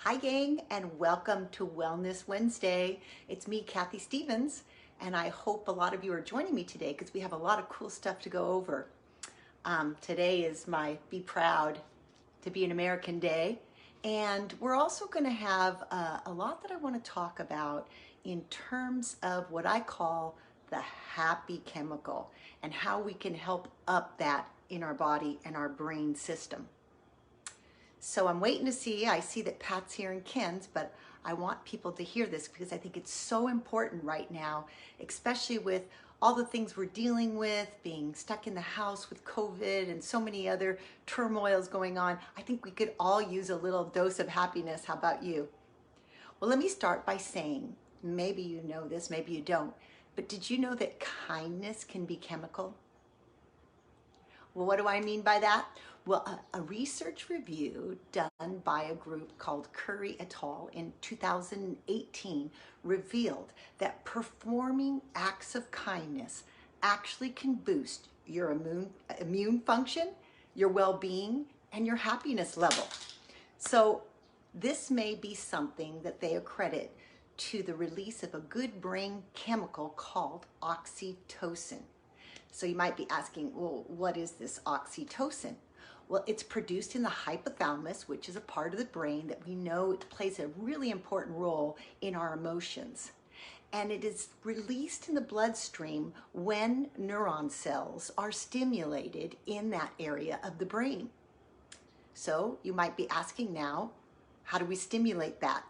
Hi gang, and welcome to Wellness Wednesday. It's me, Kathy Stevens, and I hope a lot of you are joining me today because we have a lot of cool stuff to go over. Today is my Be Proud to Be an American Day, and we're also going to have a lot that I want to talk about in terms of what I call the happy chemical and how we can help up that in our body and our brain system. So I'm waiting to see, I see that Pat's here and Ken's, but I want people to hear this because I think it's so important right now, especially with all the things we're dealing with, being stuck in the house with COVID and so many other turmoils going on. I think we could all use a little dose of happiness. How about you? Well, let me start by saying, maybe you know this, maybe you don't, but did you know that kindness can be chemical? Well, what do I mean by that? Well, a research review done by a group called Curry et al. In 2018 revealed that performing acts of kindness actually can boost your immune function, your well-being, and your happiness level. So this may be something that they accredit to the release of a good brain chemical called oxytocin. So you might be asking, well, what is this oxytocin? Well, it's produced in the hypothalamus, which is a part of the brain that we know it plays a really important role in our emotions. And it is released in the bloodstream when neuron cells are stimulated in that area of the brain. So you might be asking now, how do we stimulate that?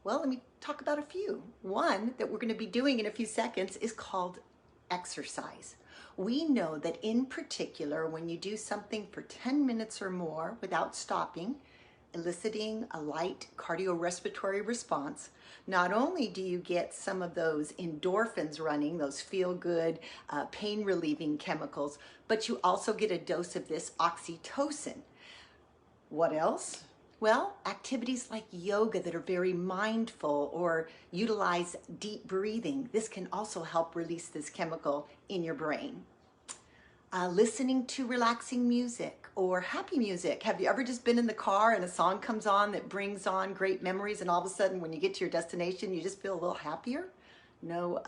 Well, let me talk about a few. One that we're going to be doing in a few seconds is called exercise. We know that in particular, when you do something for 10 minutes or more without stopping, eliciting a light cardiorespiratory response, not only do you get some of those endorphins running, those feel-good, pain-relieving chemicals, but you also get a dose of this oxytocin. What else? Well, activities like yoga that are very mindful or utilize deep breathing. This can also help release this chemical in your brain. Listening to relaxing music or happy music. Have you ever just been in the car and a song comes on that brings on great memories and all of a sudden when you get to your destination, you just feel a little happier? No,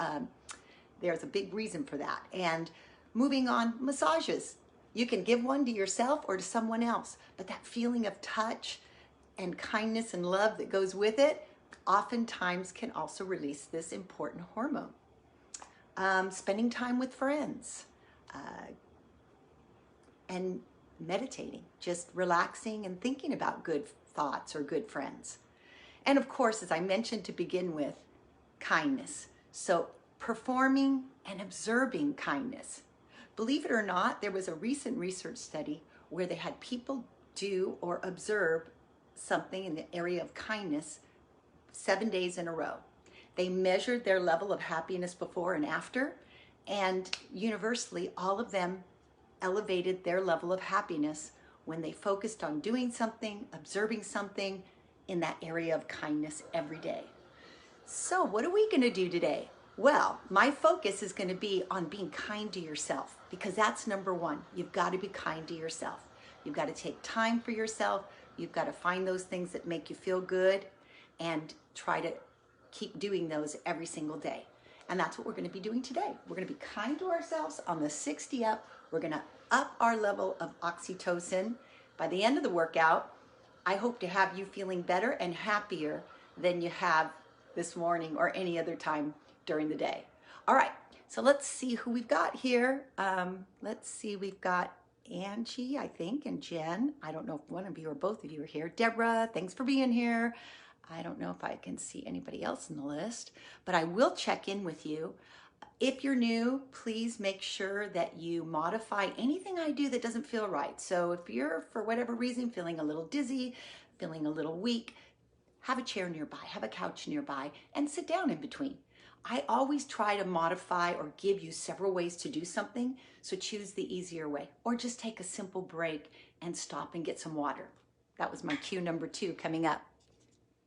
there's a big reason for that. And moving on, massages. You can give one to yourself or to someone else, but that feeling of touch and kindness and love that goes with it oftentimes can also release this important hormone. Spending time with friends and meditating, just relaxing and thinking about good thoughts or good friends. And of course, as I mentioned to begin with, kindness. So performing and observing kindness. Believe it or not, there was a recent research study where they had people do or observe something in the area of kindness 7 days in a row. They measured their level of happiness before and after, and universally, all of them elevated their level of happiness when they focused on doing something, observing something in that area of kindness every day. So what are we going to do today? Well, my focus is going to be on being kind to yourself because that's number one. You've got to be kind to yourself. You've got to take time for yourself. You've got to find those things that make you feel good and try to keep doing those every single day. And that's what we're going to be doing today. We're going to be kind to ourselves on the 60 up. We're going to up our level of oxytocin. By the end of the workout, I hope to have you feeling better and happier than you have this morning or any other time during the day. All right, so let's see who we've got here. Let's see, we've got Angie, I think, and Jen. I don't know if one of you or both of you are here. Deborah, thanks for being here. I don't know if I can see anybody else in the list, but I will check in with you. If you're new, please make sure that you modify anything I do that doesn't feel right. So if you're, for whatever reason, feeling a little dizzy, feeling a little weak, have a chair nearby, have a couch nearby, and sit down in between. I always try to modify or give you several ways to do something, so choose the easier way. Or just take a simple break and stop and get some water. That was my cue number 2 coming up.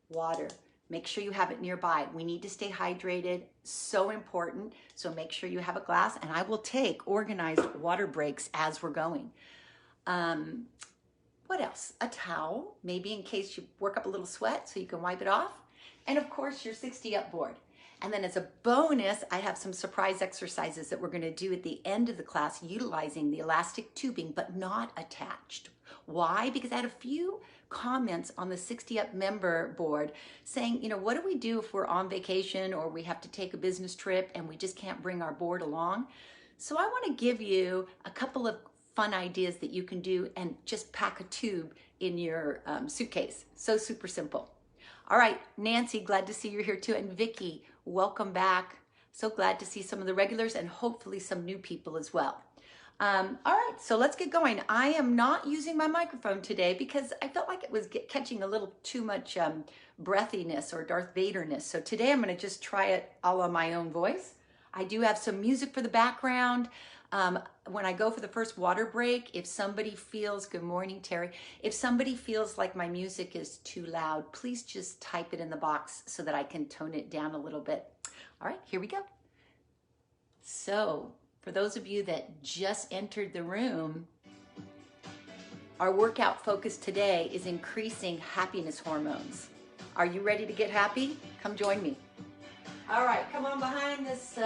Water. Make sure you have it nearby. We need to stay hydrated, so important. So make sure you have a glass, and I will take organized water breaks as we're going. What else? A towel, maybe in case you work up a little sweat so you can wipe it off. And of course, your 60 up board. And then as a bonus, I have some surprise exercises that we're going to do at the end of the class utilizing the elastic tubing, but not attached. Why? Because I had a few comments on the 60 up member board saying, what do we do if we're on vacation or we have to take a business trip and we just can't bring our board along? So I want to give you a couple of fun ideas that you can do and just pack a tube in your suitcase. So super simple. All right, Nancy, glad to see you're here too. And Vicki, welcome back. So glad to see some of the regulars and hopefully some new people as well. All right, so let's get going. I am not using my microphone today because I felt like it was catching a little too much breathiness or Darth Vader-ness. So today I'm going to just try it all on my own voice. I do have some music for the background. When I go for the first water break, if somebody feels, good morning, Terry, if somebody feels like my music is too loud, please just type it in the box so that I can tone it down a little bit. All right, here we go. So, for those of you that just entered the room, our workout focus today is increasing happiness hormones. Are you ready to get happy? Come join me. All right, come on behind this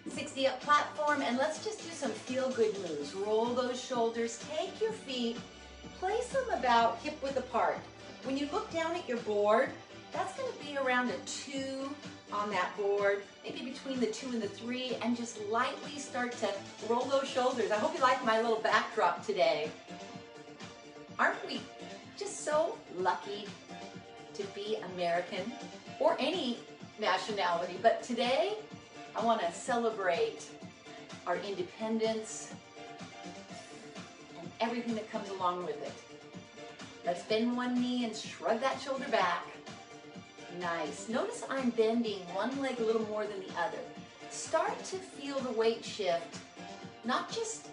60 up platform and let's just do some feel-good moves. Roll those shoulders, take your feet, place them about hip width apart. When you look down at your board, that's going to be around a 2 on that board, maybe between the 2 and the 3, and just lightly start to roll those shoulders. I hope you like my little backdrop today. Aren't we just so lucky to be American or any nationality? But today, I want to celebrate our independence and everything that comes along with it. Let's bend one knee and shrug that shoulder back. Nice. Notice I'm bending one leg a little more than the other. Start to feel the weight shift, not just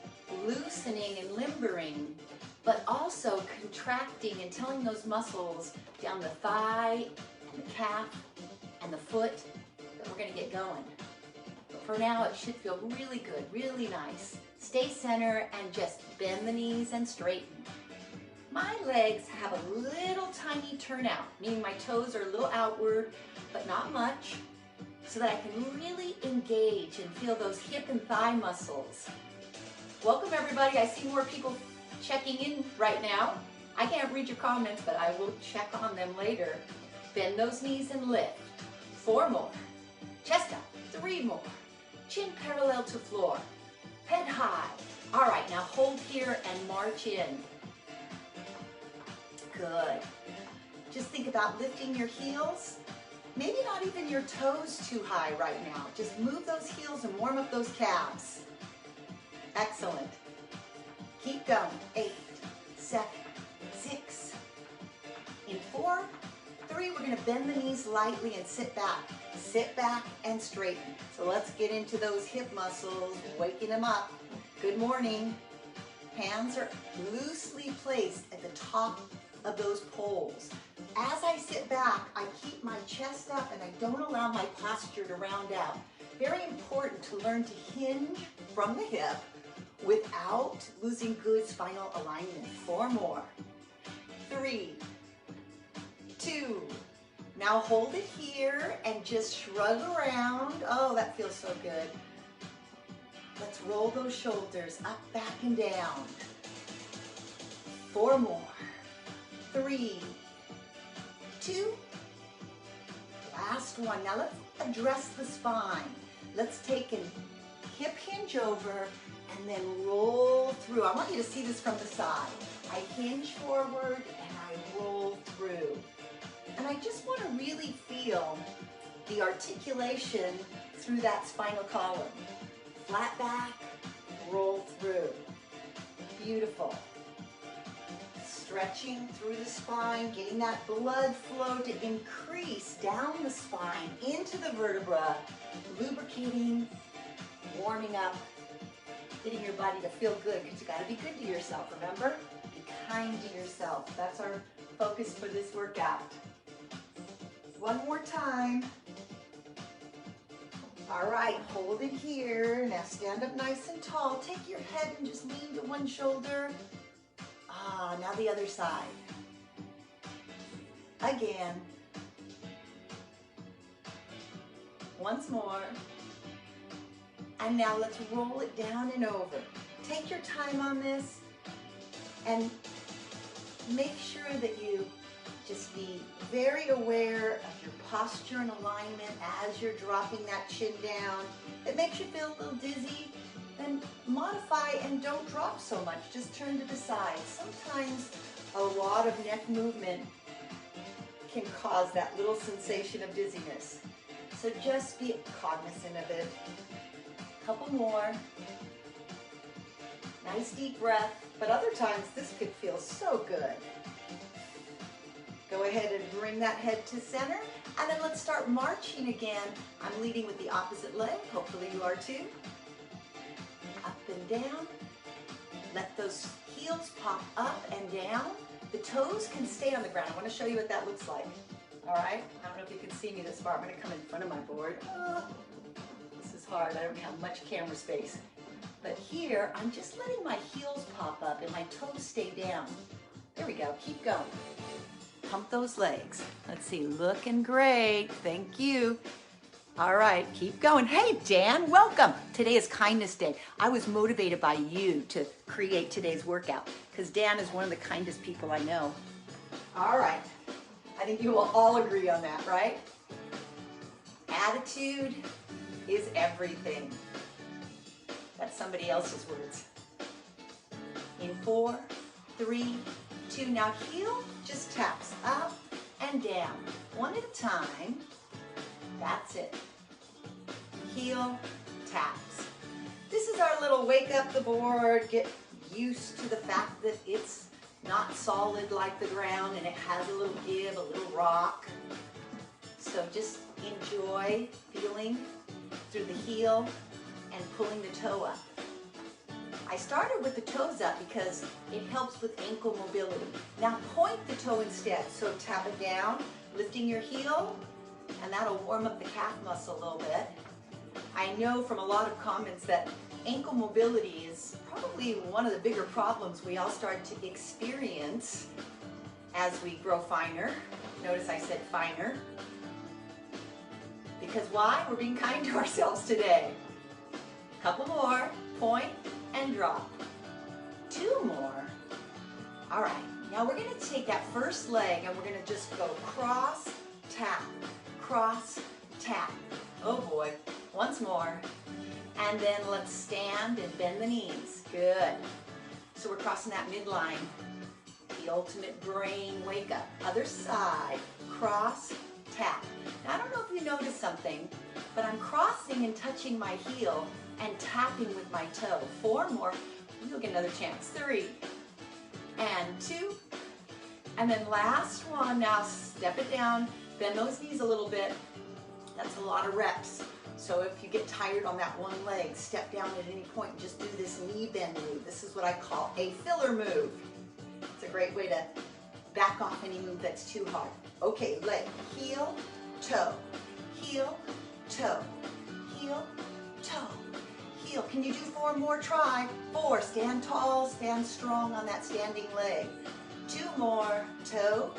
loosening and limbering, but also contracting and telling those muscles down the thigh and the calf and the foot that we're going to get going. But for now, it should feel really good, really nice. Stay center and just bend the knees and straighten. My legs have a little tiny turnout, meaning my toes are a little outward, but not much, so that I can really engage and feel those hip and thigh muscles. Welcome everybody. I see more people checking in right now. I can't read your comments, but I will check on them later. Bend those knees and lift. 4 more. Chest up. 3 more. Chin parallel to floor. Head high. All right, now hold here and march in. Good. Just think about lifting your heels. Maybe not even your toes too high right now. Just move those heels and warm up those calves. Excellent. Keep going. 8, 7, 6. In 4, 3, we're going to bend the knees lightly and sit back. Sit back and straighten. So let's get into those hip muscles, waking them up. Good morning. Hands are loosely placed at the top of those poles. As I sit back, I keep my chest up and I don't allow my posture to round out. Very important to learn to hinge from the hip without losing good spinal alignment. 4 more. 3, 2. Now hold it here and just shrug around. Oh, that feels so good. Let's roll those shoulders up, back, and down. 4 more. 3, 2. Last one. Now let's address the spine. Let's take a hip hinge over and then roll through. I want you to see this from the side. I hinge forward and I roll through. And I just want to really feel the articulation through that spinal column. Flat back, roll through. Beautiful. Stretching through the spine, getting that blood flow to increase down the spine into the vertebra, lubricating, warming up, getting your body to feel good, because you got to be good to yourself, remember? Be kind to yourself. That's our focus for this workout. One more time. All right, hold it here. Now stand up nice and tall. Take your head and just lean to one shoulder. Now the other side. Again. Once more. And now let's roll it down and over. Take your time on this and make sure that you just be very aware of your posture and alignment as you're dropping that chin down. It makes you feel a little dizzy, then modify and don't drop so much. Just turn to the side. Sometimes a lot of neck movement can cause that little sensation of dizziness. So just be cognizant of it. Couple more. Nice deep breath, but other times this could feel so good. Go ahead and bring that head to center, and then let's start marching again. I'm leading with the opposite leg. Hopefully you are too. Up and down. Let those heels pop up and down. The toes can stay on the ground. I want to show you what that looks like. All right? I don't know if you can see me this far. I'm going to come in front of my board. This is hard. I don't have much camera space. But here, I'm just letting my heels pop up and my toes stay down. There we go. Keep going. Pump those legs. Let's see. Looking great. Thank you. All right. Keep going. Hey, Dan. Welcome. Today is Kindness Day. I was motivated by you to create today's workout because Dan is one of the kindest people I know. All right. I think you will all agree on that, right? Attitude is everything. That's somebody else's words. In 4, 3, 2. Now heel just taps up and down. One at a time. That's it. Heel taps. This is our little wake up the board, get used to the fact that it's not solid like the ground and it has a little give, a little rock. So just enjoy feeling through the heel and pulling the toe up. I started with the toes up because it helps with ankle mobility. Now point the toe instead. So tap it down, lifting your heel, and that'll warm up the calf muscle a little bit. I know from a lot of comments that ankle mobility is probably one of the bigger problems we all start to experience as we grow finer. Notice I said finer. Because why? We're being kind to ourselves today. Couple more, point and drop. 2 more. All right, now we're gonna take that first leg and we're gonna just go cross, tap, cross, tap. Oh boy, once more. And then let's stand and bend the knees. Good. So we're crossing that midline. The ultimate brain wake up. Other side, cross, tap. Now I don't know if you noticed something, but I'm crossing and touching my heel and tapping with my toe. 4 more. You'll get another chance. 3 and 2. And then last one. Now step it down. Bend those knees a little bit. That's a lot of reps. So if you get tired on that one leg, step down at any point and just do this knee bend move. This is what I call a filler move. It's a great way to back off any move that's too hard. Okay, leg, heel, toe, heel, toe, heel, toe, heel. Can you do 4 more? Try. 4, stand tall, stand strong on that standing leg. 2 more, toe,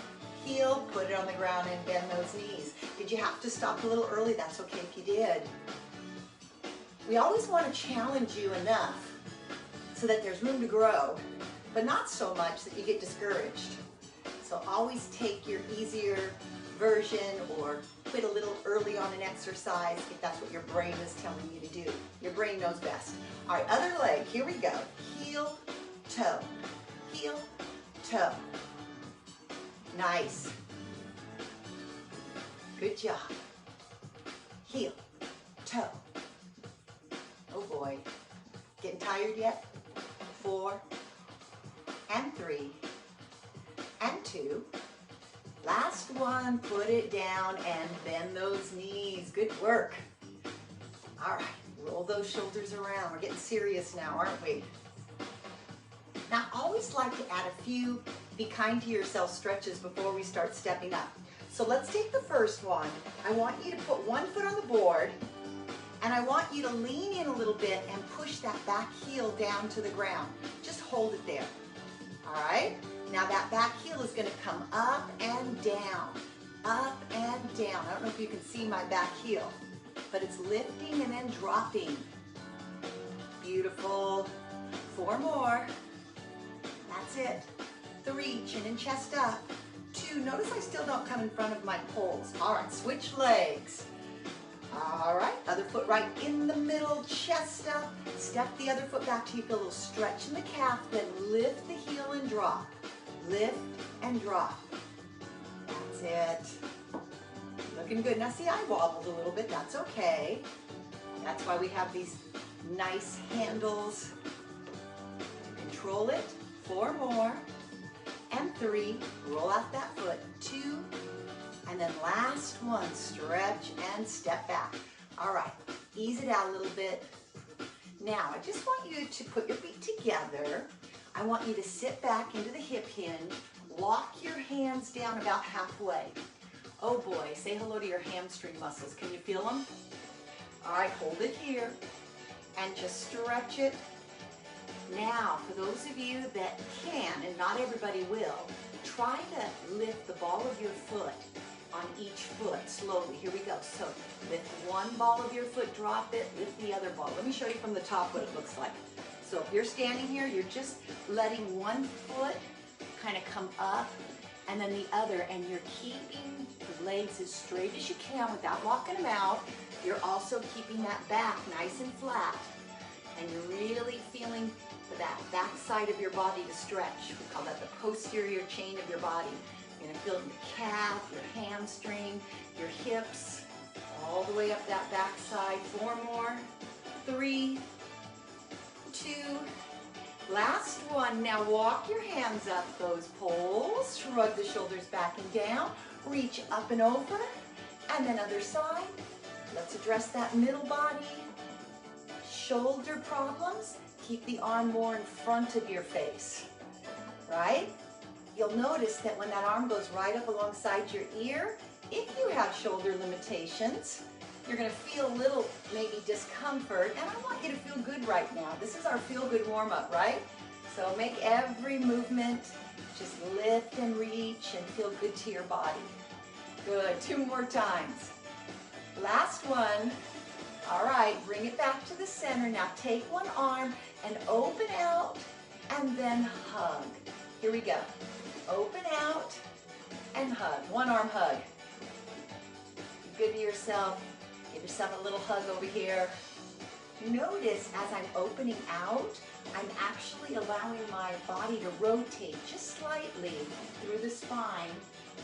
heel, put it on the ground and bend those knees. Did you have to stop a little early? That's okay if you did. We always want to challenge you enough so that there's room to grow, but not so much that you get discouraged. So always take your easier version or quit a little early on an exercise if that's what your brain is telling you to do. Your brain knows best. All right, other leg, here we go. Heel, toe, heel, toe. Nice. Good job. Heel, toe. Oh boy. Getting tired yet? 4 and 3 and 2. Last one, put it down and bend those knees. Good work. All right, roll those shoulders around. We're getting serious now, aren't we? Now, I always like to add a few be kind to yourself stretches before we start stepping up. So let's take the first one. I want you to put one foot on the board and I want you to lean in a little bit and push that back heel down to the ground. Just hold it there. All right? Now that back heel is going to come up and down. Up and down. I don't know if you can see my back heel, but it's lifting and then dropping. Beautiful. 4 more. That's it. 3, chin and chest up. 2, notice I still don't come in front of my poles. All right, switch legs. All right, other foot right in the middle, chest up. Step the other foot back till you feel a little stretch in the calf, then lift the heel and drop. Lift and drop. That's it. Looking good. Now see, I wobbled a little bit. That's okay. That's why we have these nice handles. Control it. 4 more. And 3. Roll out that foot. 2. And then last one. Stretch and step back. All right. Ease it out a little bit. Now, I just want you to put your feet together. I want you to sit back into the hip hinge. Lock your hands down about halfway. Oh boy, say hello to your hamstring muscles. Can you feel them? All right, hold it here and just stretch it. Now, for those of you that can, and not everybody will, try to lift the ball of your foot on each foot slowly. Here we go. So lift one ball of your foot, drop it, lift the other ball. Let me show you from the top what it looks like. So if you're standing here, you're just letting one foot kind of come up and then the other, and you're keeping the legs as straight as you can without locking them out. You're also keeping that back nice and flat, and you're really feeling that back side of your body to stretch. We call that the posterior chain of your body. You're going to feel your calf, your hamstring, your hips, all the way up that back side. 4 more. 3, 2, last one. Now walk your hands up those poles. Shrug the shoulders back and down. Reach up and over. And then other side. Let's address that middle body. Shoulder problems. Keep the arm more in front of your face. Right? You'll notice that when that arm goes right up alongside your ear, if you have shoulder limitations, you're going to feel a little maybe discomfort, and I want you to feel good right now. This is our feel-good warm-up, right? So make every movement, just lift and reach and feel good to your body. Good. 2 more times. Last one. All right, bring it back to the center. Now take one arm and open out and then hug. Here we go. Open out and hug. One arm hug. Be good to yourself. Give yourself a little hug over here. Notice as I'm opening out, I'm actually allowing my body to rotate just slightly through the spine,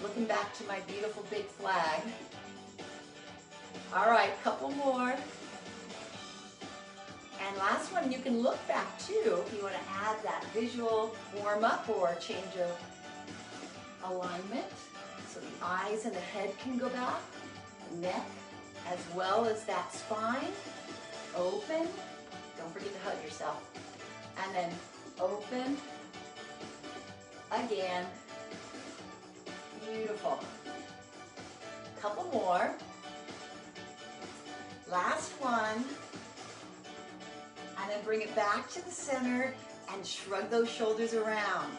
looking back to my beautiful big flag. All right, couple more. And last one, you can look back too if you want to add that visual warm-up or change of alignment. So the eyes and the head can go back, the neck, as well as that spine. Open. Don't forget to hug yourself. And then open. Again. Beautiful. Couple more. Last one. And then bring it back to the center and shrug those shoulders around.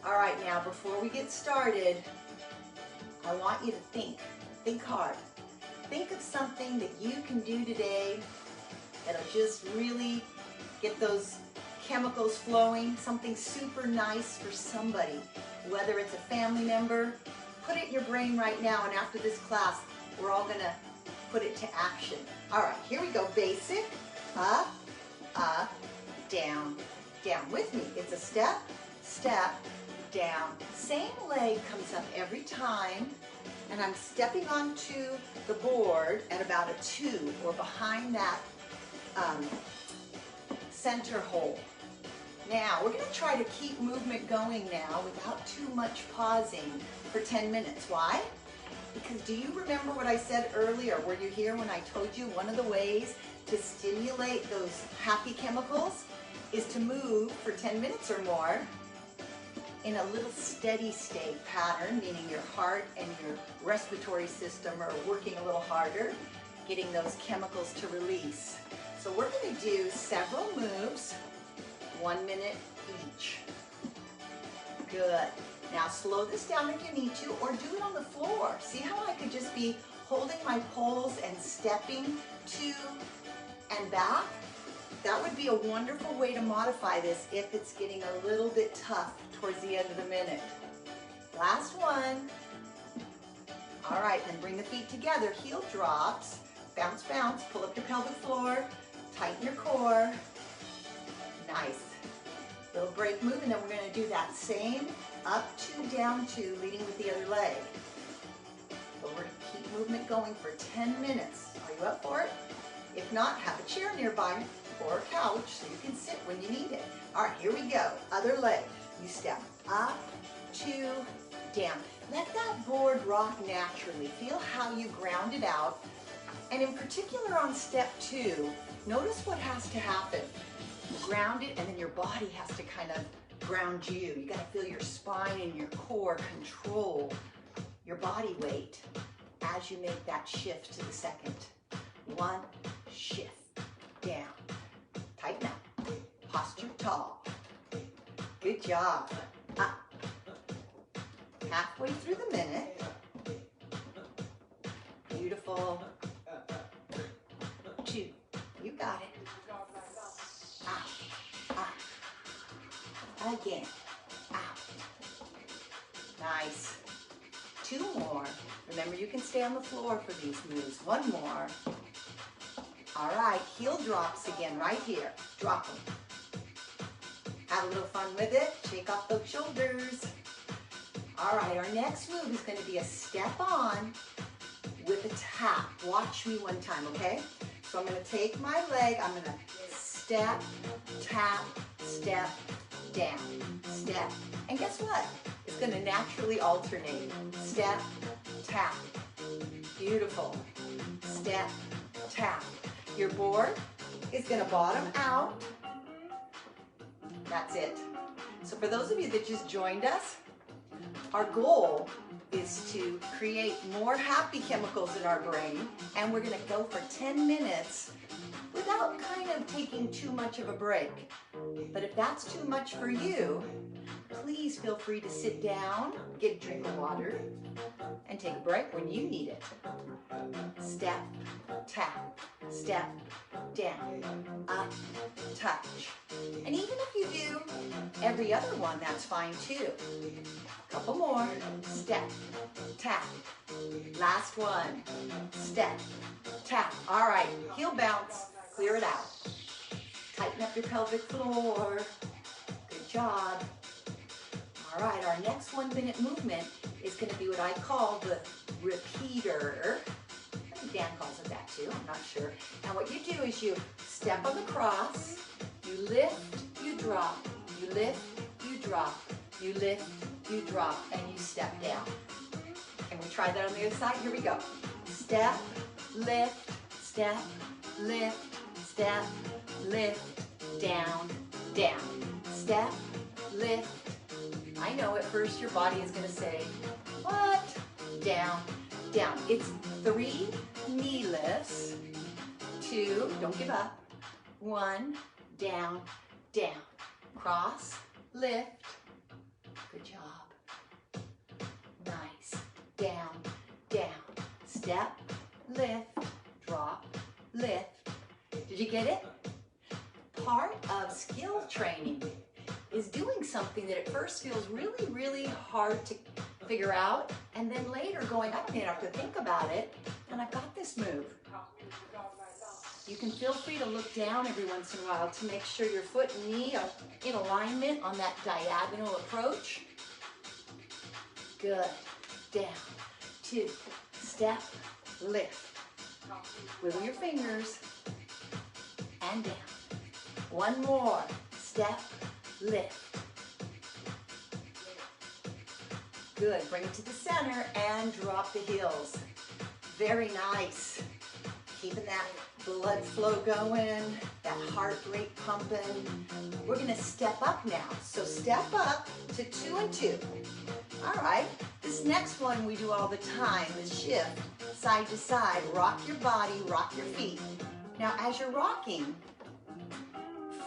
All right, now before we get started, I want you to think hard. Think of something that you can do today that'll just really get those chemicals flowing, something super nice for somebody, whether it's a family member. Put it in your brain right now, and after this class, we're all gonna put it to action. All right, here we go. Basic, up, up, down, down. With me, it's a step, step, down. Same leg comes up every time, and I'm stepping onto the board at about a 2 or behind that center hole. Now, we're going to try to keep movement going now without too much pausing for 10 minutes. Why? Because do you remember what I said earlier? Were you here when I told you one of the ways to stimulate those happy chemicals is to move for 10 minutes or more in a little steady state pattern, meaning your heart and your respiratory system are working a little harder, getting those chemicals to release. So we're going to do several moves, 1 minute each. Good. Now slow this down if you need to, or do it on the floor. See how I could just be holding my poles and stepping to and back? That would be a wonderful way to modify this if it's getting a little bit tough towards the end of the minute. Last one. All right, then bring the feet together, heel drops, bounce, bounce, pull up your pelvic floor, tighten your core. Nice. Little break move, and then we're going to do that same up, two, down, two, leading with the other leg. But we're going to keep movement going for 10 minutes. Are you up for it? If not, have a chair nearby or a couch so you can sit when you need it. All right, here we go. Other leg. You step up, two, down. Let that board rock naturally. Feel how you ground it out. And in particular on step two, notice what has to happen. Ground it, and then your body has to kind of ground you. You got to feel your spine and your core control your body weight as you make that shift to the second. One, shift, down, tighten up, posture tall. Good job. Up. Halfway through the minute. Beautiful. Two. You got it. Up. Up. Again. Out. Nice. Two more. Remember, you can stay on the floor for these moves. One more. All right, heel drops again right here. Drop them. Have a little fun with it. Shake off those shoulders. All right, our next move is going to be a step on with a tap. Watch me one time, okay? So I'm going to take my leg, I'm going to step, tap, step, down, step. And guess what? It's going to naturally alternate. Step, tap. Beautiful. Step, tap. Your board is going to bottom out. That's it. So for those of you that just joined us, our goal is to create more happy chemicals in our brain, and we're going to go for 10 minutes without kind of taking too much of a break. But if that's too much for you, please feel free to sit down, get a drink of water, and take a break when you need it. Step, tap, step, down, up, touch. And even if you do every other one, that's fine too. Couple more. Step, tap. Last one. Step, tap. All right, heel bounce. Clear it out. Tighten up your pelvic floor. Good job. All right, our next 1 minute movement is going to be what I call the repeater. I think Dan calls it that too, I'm not sure. Now what you do is you step on the cross, you lift, you drop, you lift, you drop, you lift, you drop, and you step down. Can we try that on the other side? Here we go. Step, lift, step, lift, step, lift, down, down. Step, lift. I know at first your body is going to say, what? Down, down. It's 3 knee lifts, 2, don't give up, 1, down, down. Cross, lift. Good job. Nice. Down, down. Step, lift, drop, lift. Did you get it? Part of skill training is doing something that at first feels really, really hard to figure out, and then later going, I don't even have to think about it, and I've got this move. You can feel free to look down every once in a while to make sure your foot and knee are in alignment on that diagonal approach. Good. Down, 2, step, lift. Wiggle your fingers, and down. 1 more. Step, lift. Good. Bring it to the center and drop the heels. Very nice. Keeping that blood flow going, that heart rate pumping. We're going to step up now. So step up to 2 and 2. All right. This next one we do all the time is shift side to side. Rock your body, rock your feet. Now as you're rocking,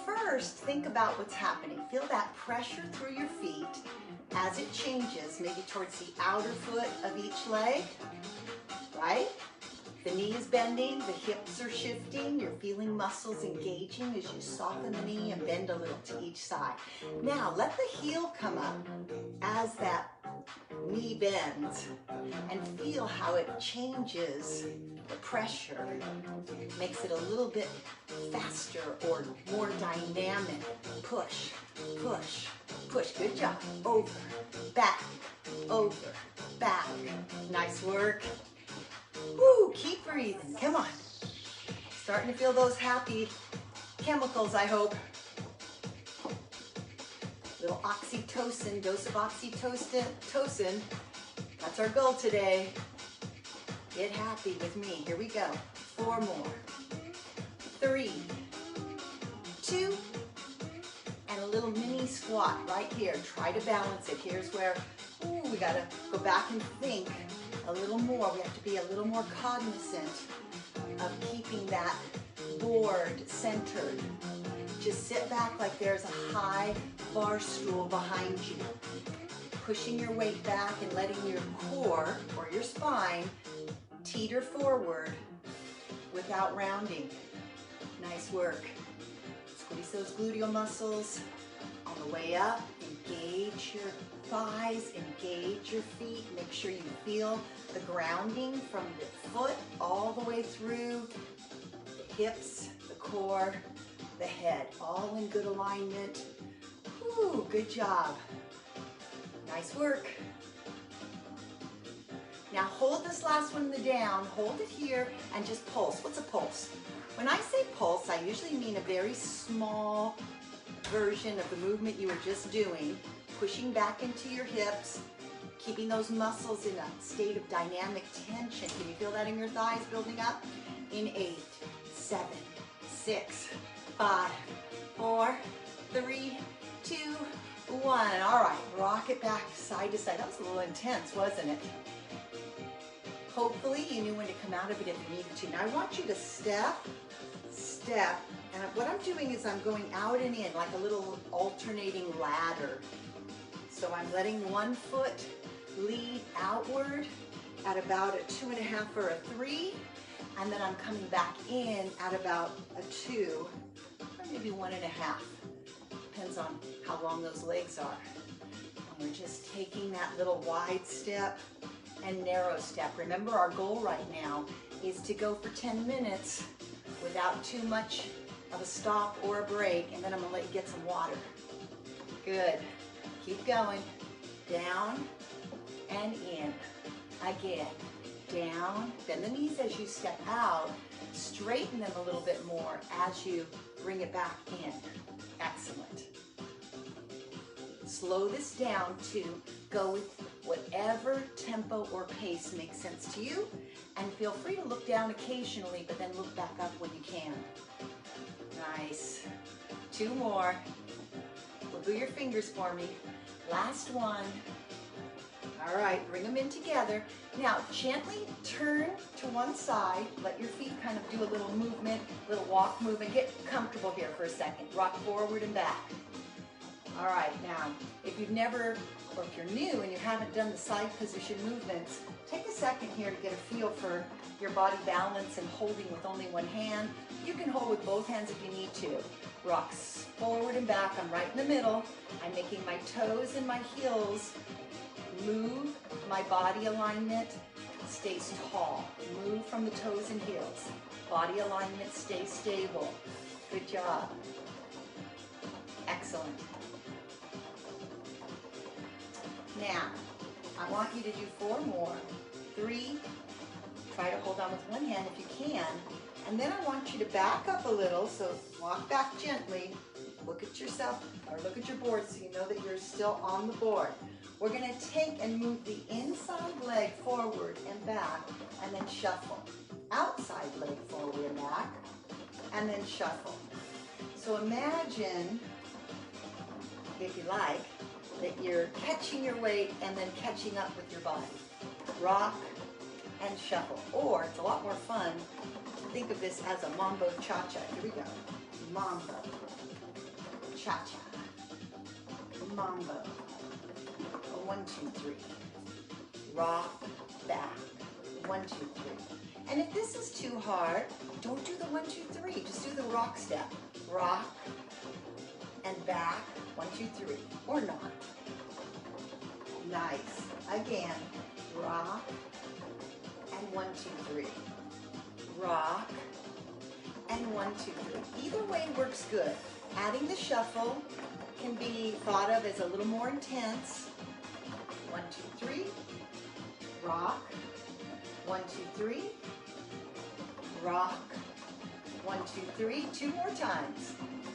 first think about what's happening. Feel that pressure through your feet. as it changes, maybe towards the outer foot of each leg, right? The knee is bending, the hips are shifting, you're feeling muscles engaging as you soften the knee and bend a little to each side. Now, let the heel come up as that knee bends and feel how it changes the pressure, makes it a little bit faster or more dynamic. Push, push, push. Good job. Over, back, over, back. Nice work. Woo, keep breathing. Come on. Starting to feel those happy chemicals, I hope. Little oxytocin, dose of oxytocin. That's our goal today. Get happy with me. Here we go. 4 more. 3, 2, and a little mini squat right here. Try to balance it. Here's where, we gotta go back and think a little more. We have to be a little more cognizant of keeping that board centered. Just sit back like there's a high bar stool behind you. Pushing your weight back and letting your core or your spine teeter forward without rounding. Nice work. Squeeze those gluteal muscles. On the way up, engage your thighs, engage your feet. Make sure you feel the grounding from the foot all the way through the hips, the core, the head, all in good alignment. Woo, good job. Nice work. Now hold this last one in the down, hold it here, and just pulse. What's a pulse? When I say pulse, I usually mean a very small version of the movement you were just doing, pushing back into your hips, keeping those muscles in a state of dynamic tension. Can you feel that in your thighs building up? In 8, 7, 6, 5, 4, 3, 2, 1. All right, rock it back side to side. That was a little intense, wasn't it? Hopefully you knew when to come out of it if you needed to. Now I want you to step, and what I'm doing is I'm going out and in like a little alternating ladder. So I'm letting one foot lead outward at about a 2.5 or a 3, and then I'm coming back in at about a 2, or maybe 1.5. Depends on how long those legs are. And we're just taking that little wide step and narrow step. Remember, our goal right now is to go for 10 minutes without too much of a stop or a break, and then I'm gonna let you get some water. Good. Keep going. Down and in. Again. Down. Bend the knees as you step out. Straighten them a little bit more as you bring it back in. Excellent. Slow this down to go with whatever tempo or pace makes sense to you, and feel free to look down occasionally, but then look back up when you can. Nice. 2 more. Wiggle your fingers for me. Last one. All right, bring them in together. Now, gently turn to one side. Let your feet kind of do a little movement, little walk movement. Get comfortable here for a second. Rock forward and back. All right, now, if you've never, or if you're new and you haven't done the side position movements, take a second here to get a feel for your body balance and holding with only one hand. You can hold with both hands if you need to. Rocks forward and back. I'm right in the middle. I'm making my toes and my heels move. My body alignment stays tall. Move from the toes and heels. Body alignment stays stable. Good job. Excellent. Now, I want you to do 4 more. 3, try to hold on with one hand if you can. And then I want you to back up a little, so walk back gently. Look at yourself, or look at your board so you know that you're still on the board. We're gonna take and move the inside leg forward and back, and then shuffle. Outside leg forward and back, and then shuffle. So imagine, if you like, that you're catching your weight and then catching up with your body. Rock and shuffle. Or, it's a lot more fun to think of this as a mambo cha-cha. Here we go. Mambo. Cha-cha. Mambo. 1, 2, 3. Rock, back, 1, 2, 3. And if this is too hard, don't do the 1, 2, 3. Just do the rock step. Rock and back, 1, 2, 3, or not. Nice. Again, rock and 1, 2, 3. Rock and 1, 2, 3. Either way works good. Adding the shuffle can be thought of as a little more intense. 1, 2, 3. Rock. 1, 2, 3. Rock. 1, 2, 3. 2 more times.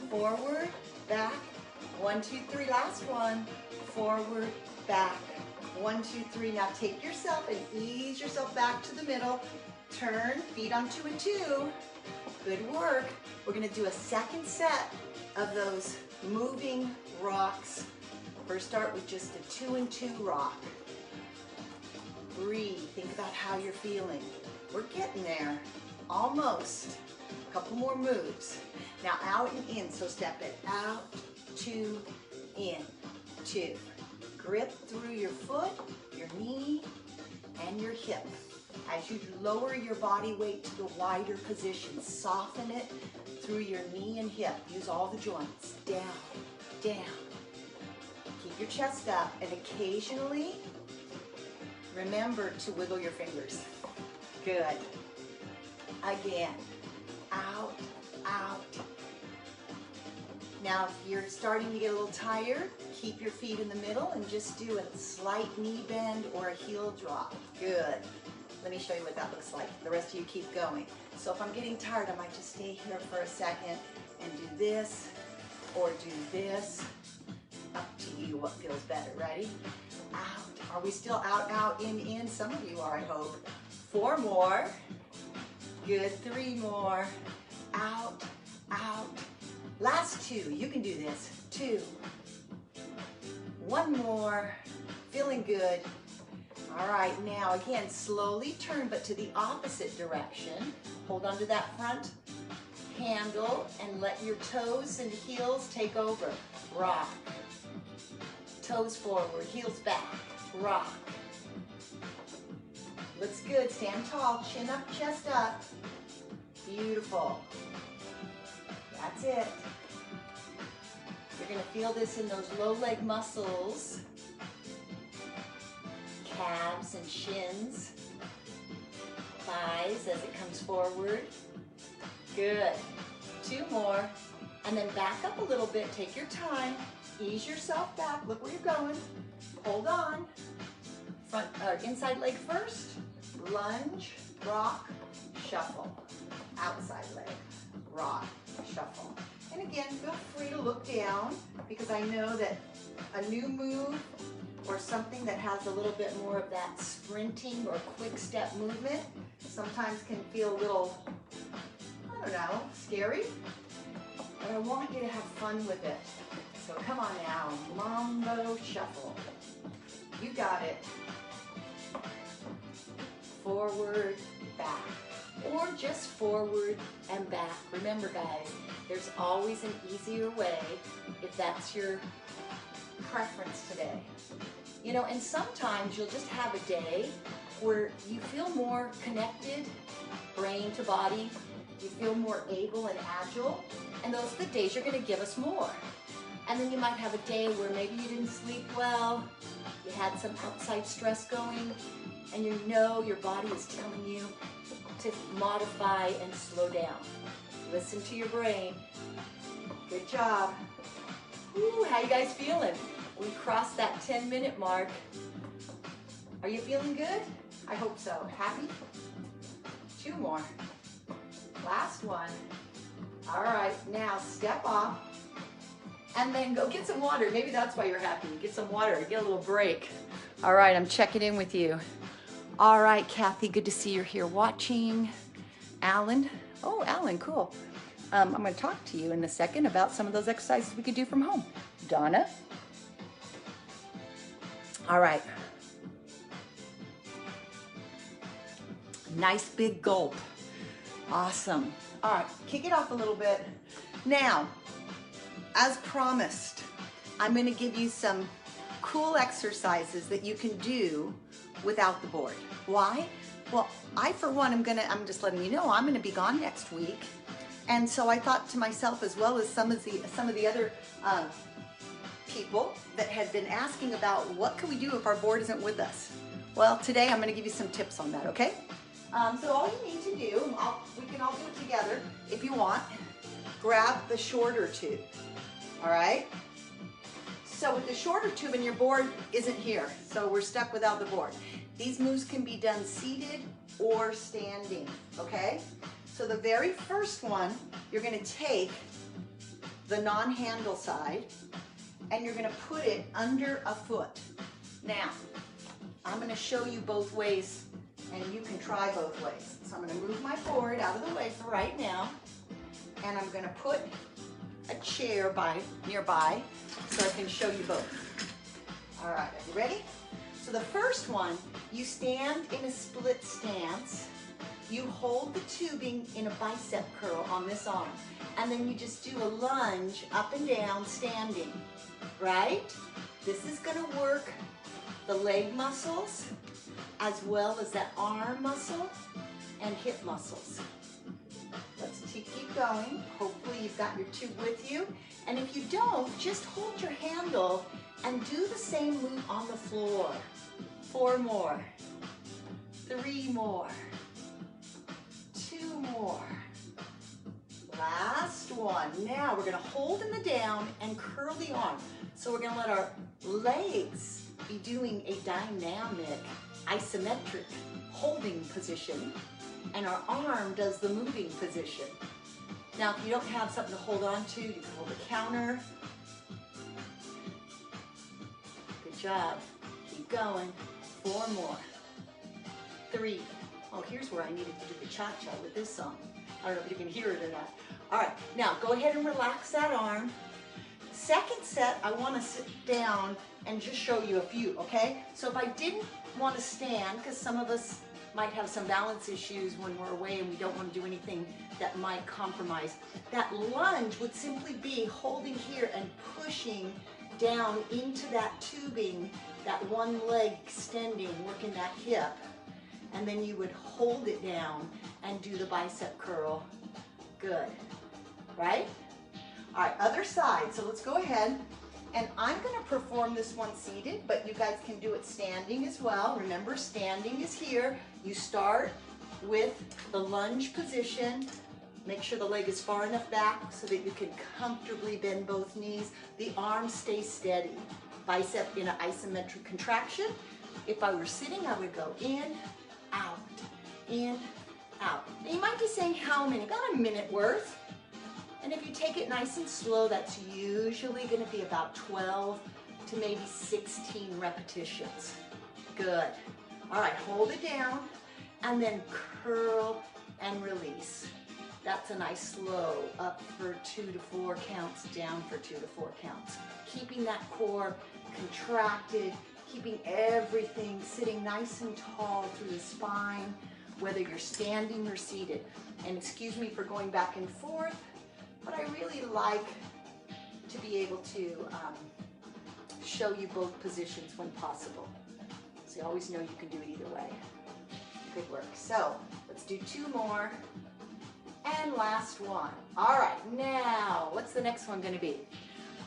Forward, back. 1, 2, 3. Last one. Forward, back. 1, 2, 3. Now take yourself and ease yourself back to the middle. Turn, feet onto a 2. Good work. We're going to do a second set of those moving rocks. First start with just a 2 and 2 rock. Breathe. Think about how you're feeling. We're getting there. Almost. A couple more moves. Now out and in. So step it out, 2, in, 2. Grip through your foot, your knee, and your hip. As you lower your body weight to the wider position, soften it through your knee and hip. Use all the joints. Down, down. Keep your chest up, and occasionally remember to wiggle your fingers. Good. Again. Out, out. Now, if you're starting to get a little tired, keep your feet in the middle and just do a slight knee bend or a heel drop. Good. Let me show you what that looks like. The rest of you keep going. So if I'm getting tired, I might just stay here for a second and do this or do this. Up to you, what feels better. Ready? Out. Are we still out, out, in? Some of you are, I hope. 4 more. Good. 3 more. Out, out. Last 2. You can do this. 2. 1 more. Feeling good. All right, now again, slowly turn, but to the opposite direction. Hold on to that front handle and let your toes and heels take over. Rock. Toes forward, heels back. Rock. Looks good. Stand tall, chin up, chest up. Beautiful. That's it. You're going to feel this in those low leg muscles. Calves and shins, thighs as it comes forward. Good. 2 more. And then back up a little bit. Take your time. Ease yourself back. Look where you're going. Hold on. Front, inside leg first. Lunge, rock, shuffle. Outside leg, rock, shuffle. And again, feel free to look down because I know that a new move or something that has a little bit more of that sprinting or quick step movement sometimes can feel a little, I don't know, scary. But I want you to have fun with it. So come on now, mambo shuffle. You got it. Forward, back. Or just forward and back. Remember guys, there's always an easier way if that's your preference today. You know, and sometimes you'll just have a day where you feel more connected, brain to body, you feel more able and agile, and those are the days you're going to give us more. And then you might have a day where maybe you didn't sleep well, you had some outside stress going, and you know your body is telling you to modify and slow down. Listen to your brain. Good job. Woo, how you guys feeling? We crossed that 10-minute mark. Are you feeling good? I hope so. Happy? 2 more. Last one. All right, now step off and then go get some water. Maybe that's why you're happy. Get some water, get a little break. All right, I'm checking in with you. All right, Kathy, good to see you're here watching. Alan, oh, Alan, cool. I'm gonna talk to you in a second about some of those exercises we could do from home. Donna. All right. Nice big gulp. Awesome. All right, kick it off a little bit. Now, as promised, I'm going to give you some cool exercises that you can do without the board. Why? Well, I, for one, I'm just letting you know, I'm gonna be gone next week. And so I thought to myself, as well as some of the other people that had been asking about what can we do if our board isn't with us. Well, today I'm gonna give you some tips on that, okay? So all you need to do, we can all do it together if you want, grab the shorter tube, all right? So with the shorter tube and your board isn't here, so we're stuck without the board. These moves can be done seated or standing, okay? So the very first one, you're gonna take the non-handle side and you're gonna put it under a foot. Now, I'm gonna show you both ways and you can try both ways. So I'm gonna move my board out of the way for right now and I'm gonna put a chair nearby so I can show you both. All right, are you ready? So the first one, you stand in a split stance. You hold the tubing in a bicep curl on this arm, and then you just do a lunge up and down standing, right? This is gonna work the leg muscles as well as that arm muscle and hip muscles. Let's keep going. Hopefully you've got your tube with you. And if you don't, just hold your handle and do the same move on the floor. 4 more, 3 more, 2 more. Last one. Now we're gonna hold in the down and curl the arm. So we're gonna let our legs be doing a dynamic, isometric holding position, and our arm does the moving position. Now, if you don't have something to hold on to, you can hold a counter. Good job. Keep going. 4 more. 3. Oh, here's where I needed to do the cha-cha with this song. I don't know if you can hear it or not. All right, now go ahead and relax that arm. Second set, I want to sit down and just show you a few, okay? So if I didn't want to stand, because some of us might have some balance issues when we're away and we don't want to do anything that might compromise, that lunge would simply be holding here and pushing down into that tubing, that one leg extending, working that hip, and then you would hold it down and do the bicep curl. Good, right? All right, other side. So let's go ahead, and I'm going to perform this one seated, but you guys can do it standing as well. Remember, standing is here. You start with the lunge position. Make sure the leg is far enough back so that you can comfortably bend both knees. The arm stays steady. Bicep in an isometric contraction. If I were sitting, I would go in, out, in, out. Now you might be saying how many? About a minute worth. And if you take it nice and slow, that's usually going to be about 12 to maybe 16 repetitions. Good. All right, hold it down and then curl and release. That's a nice slow, up for 2 to 4 counts, down for 2 to 4 counts. Keeping that core contracted, keeping everything sitting nice and tall through the spine, whether you're standing or seated. And excuse me for going back and forth, but I really like to be able to show you both positions when possible. So you always know you can do it either way. Good work. So let's do 2 more. And last one. All right, now what's the next one going to be?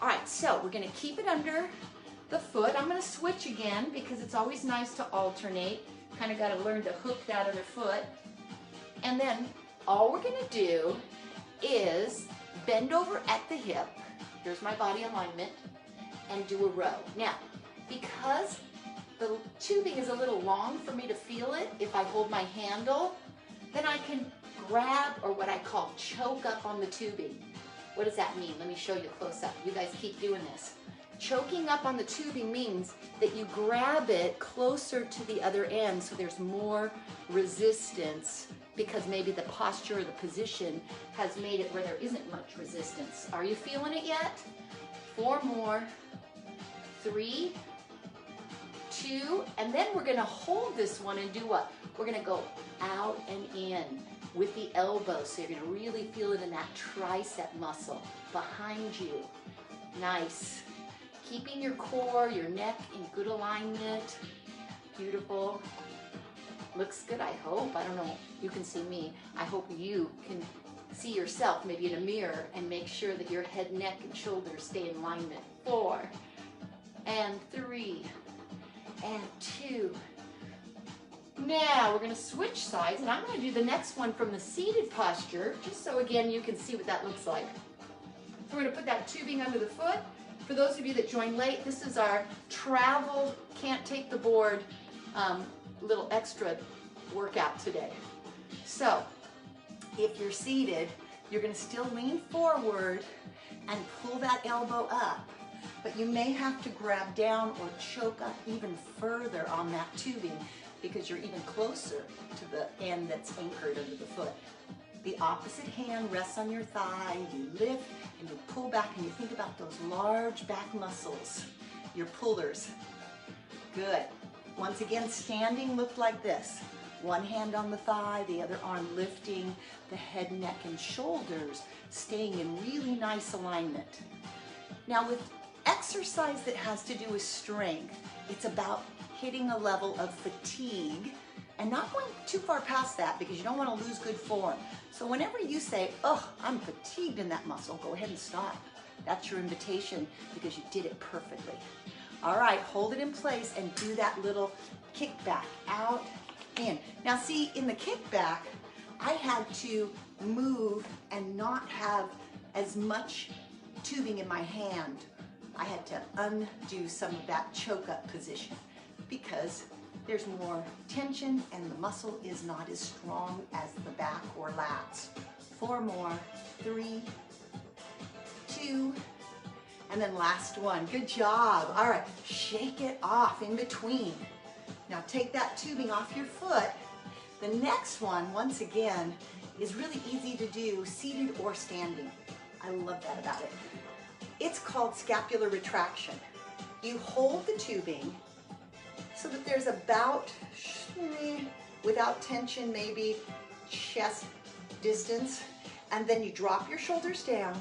All right, so we're going to keep it under the foot. I'm going to switch again because it's always nice to alternate. Kind of got to learn to hook that other foot. And then all we're going to do is bend over at the hip. Here's my body alignment. And do a row. Now, because the tubing is a little long for me to feel it, if I hold my handle, then I can grab, or what I call choke up on the tubing. What does that mean? Let me show you close up. You guys keep doing this. Choking up on the tubing means that you grab it closer to the other end so there's more resistance, because maybe the posture or the position has made it where there isn't much resistance. Are you feeling it yet? 4 more. 3, 2, and then we're going to hold this one and do what? We're going to go out and in with the elbow, so you're going to really feel it in that tricep muscle behind you. Nice. Keeping your core, your neck in good alignment. Beautiful. Looks good, I hope. I don't know. You can see me. I hope you can see yourself maybe in a mirror and make sure that your head, neck, and shoulders stay in alignment. 4 and 3 and 2. Now we're going to switch sides, and I'm going to do the next one from the seated posture, just so again you can see what that looks like. So we're going to put that tubing under the foot. For those of you that joined late, this is our travel, can't take the board, little extra workout today. So if you're seated, you're going to still lean forward and pull that elbow up, but you may have to grab down or choke up even further on that tubing because you're even closer to the end that's anchored under the foot. The opposite hand rests on your thigh, you lift and you pull back, and you think about those large back muscles, your pullers. Good. Once again, standing looked like this. One hand on the thigh, the other arm lifting the head, neck, and shoulders, staying in really nice alignment. Now with exercise that has to do with strength, it's about hitting a level of fatigue and not going too far past that because you don't want to lose good form. So whenever you say, oh, I'm fatigued in that muscle, go ahead and stop. That's your invitation because you did it perfectly. All right, hold it in place and do that little kickback out, in. Now see, in the kickback, I had to move and not have as much tubing in my hand. I had to undo some of that choke up position because there's more tension and the muscle is not as strong as the back or lats. 4 more, 3, 2, and then last one. Good job. All right, shake it off in between. Now take that tubing off your foot. The next one, once again, is really easy to do, seated or standing. I love that about it. It's called scapular retraction. You hold the tubing so that there's about, without tension, maybe chest distance, and then you drop your shoulders down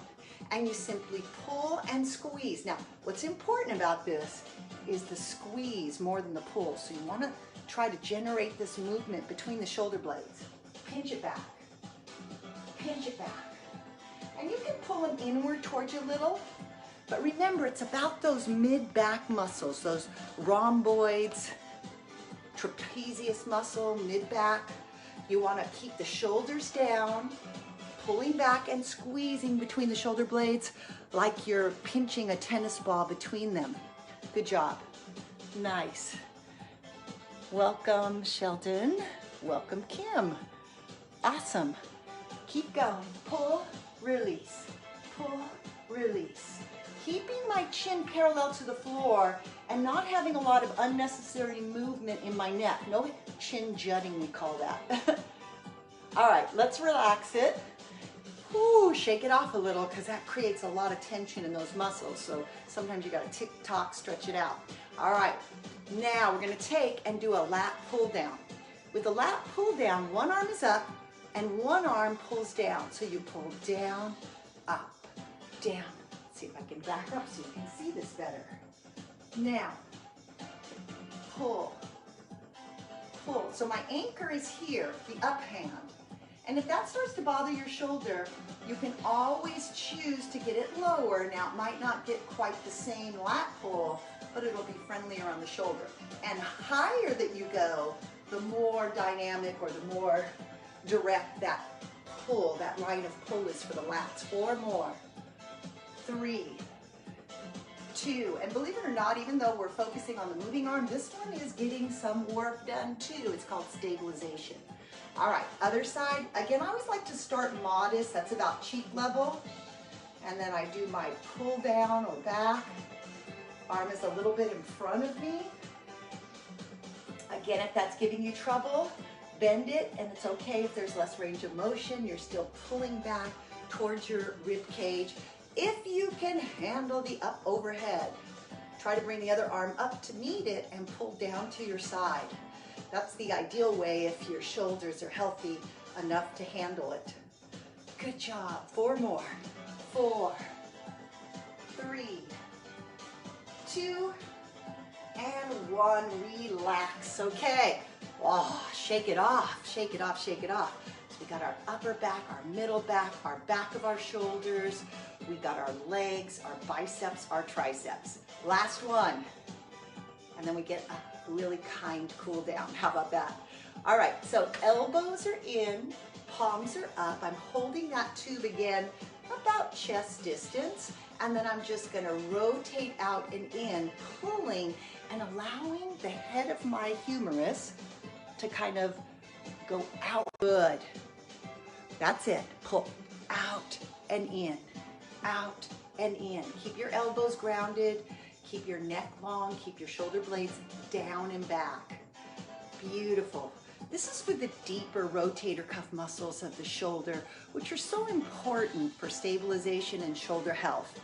and you simply pull and squeeze. Now, what's important about this is the squeeze more than the pull. So you want to try to generate this movement between the shoulder blades. Pinch it back. Pinch it back. And you can pull them inward towards you a little, but remember, it's about those mid-back muscles, those rhomboids, trapezius muscle, mid-back. You want to keep the shoulders down, pulling back and squeezing between the shoulder blades like you're pinching a tennis ball between them. Good job. Nice. Welcome, Sheldon. Welcome, Kim. Awesome. Keep going. Pull, release. Pull, release. Keeping my chin parallel to the floor and not having a lot of unnecessary movement in my neck. No chin jutting, we call that. All right, let's relax it. Ooh, shake it off a little because that creates a lot of tension in those muscles. So sometimes you got to tick-tock, stretch it out. All right, now we're going to take and do a lat pull down. With a lat pull down, one arm is up and one arm pulls down. So you pull down, up, down. Let's see if I can back up so you can see this better. Now, pull, pull. So my anchor is here, the up hand. And if that starts to bother your shoulder, you can always choose to get it lower. Now, it might not get quite the same lat pull, but it'll be friendlier on the shoulder. And higher that you go, the more dynamic or the more direct that pull, that line of pull is for the lats. 4 more. 3, 2, and believe it or not, even though we're focusing on the moving arm, this one is getting some work done too. It's called stabilization. All right, other side. Again, I always like to start modest. That's about cheek level. And then I do my pull down or back. Arm is a little bit in front of me. Again, if that's giving you trouble, bend it, and it's okay if there's less range of motion. You're still pulling back towards your rib cage. If you can handle the up overhead, try to bring the other arm up to meet it and pull down to your side. That's the ideal way if your shoulders are healthy enough to handle it. Good job. 4 more. 4, 3, 2, and 1. Relax. Okay. Oh, shake it off, shake it off, shake it off. So we got our upper back, our middle back, our back of our shoulders. We got our legs, our biceps, our triceps. Last one. And then we get a really kind cool down. How about that? All right, so elbows are in, palms are up. I'm holding that tube again about chest distance. And then I'm just gonna rotate out and in, pulling and allowing the head of my humerus to kind of go out. Good. That's it. Pull out and in, out and in. Keep your elbows grounded, keep your neck long, keep your shoulder blades down and back. Beautiful. This is for the deeper rotator cuff muscles of the shoulder, which are so important for stabilization and shoulder health.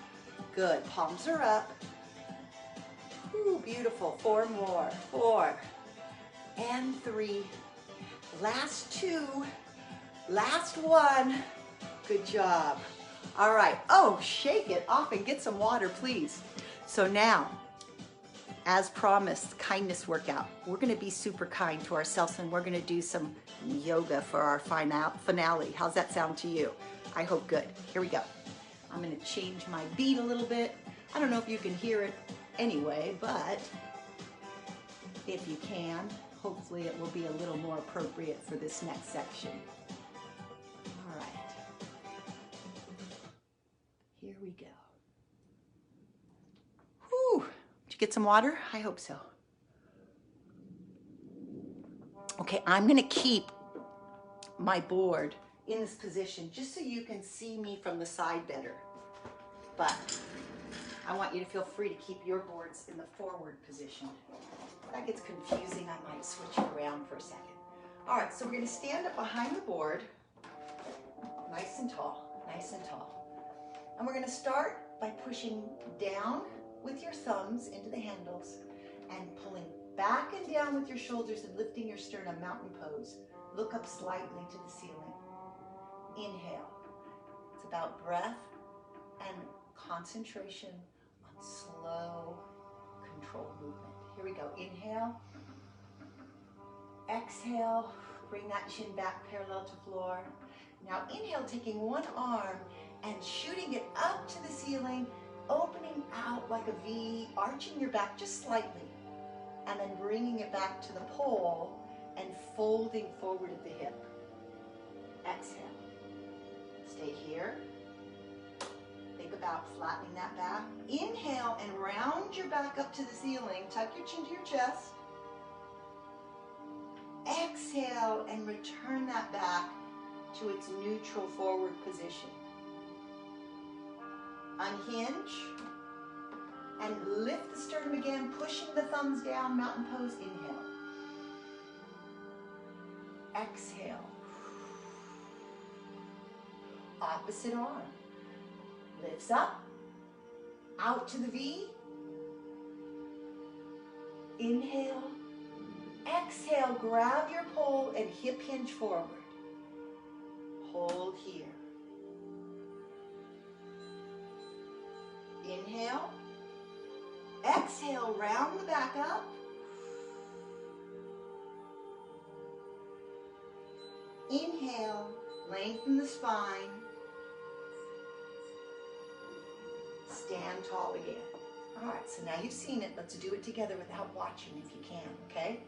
Good. Palms are up. Ooh, beautiful. 4 more. 4 and 3. Last 2. Last 1. Good job. All right. Oh, shake it off and get some water, please. So now, as promised, kindness workout. We're going to be super kind to ourselves, and we're going to do some yoga for our finale. How's that sound to you? I hope good. Here we go. I'm going to change my beat a little bit. I don't know if you can hear it anyway, but if you can, hopefully it will be a little more appropriate for this next section. All right. Here we go. Whew. Did you get some water? I hope so. Okay, I'm going to keep my board in this position just so you can see me from the side better. But I want you to feel free to keep your boards in the forward position. If that gets confusing, I might switch it around for a second. All right, so we're going to stand up behind the board, nice and tall, nice and tall. And we're going to start by pushing down with your thumbs into the handles and pulling back and down with your shoulders and lifting your sternum, mountain pose. Look up slightly to the ceiling. Inhale. It's about breath and concentration on slow, controlled movement. Here we go. Inhale. Exhale. Bring that chin back parallel to floor. Now inhale, taking one arm and shooting it up to the ceiling, opening out like a V, arching your back just slightly, and then bringing it back to the pole and folding forward at the hip. Exhale. Stay here. Think about flattening that back. Inhale and round your back up to the ceiling. Tuck your chin to your chest. Exhale and return that back to its neutral forward position. Unhinge and lift the sternum again, pushing the thumbs down, mountain pose. Inhale. Exhale. Opposite arm. Lifts up, out to the V. Inhale. Exhale, grab your pole and hip hinge forward. Hold here. Inhale. Exhale, round the back up. Inhale, lengthen the spine. Stand tall again. All right, so now you've seen it. Let's do it together without watching if you can, okay?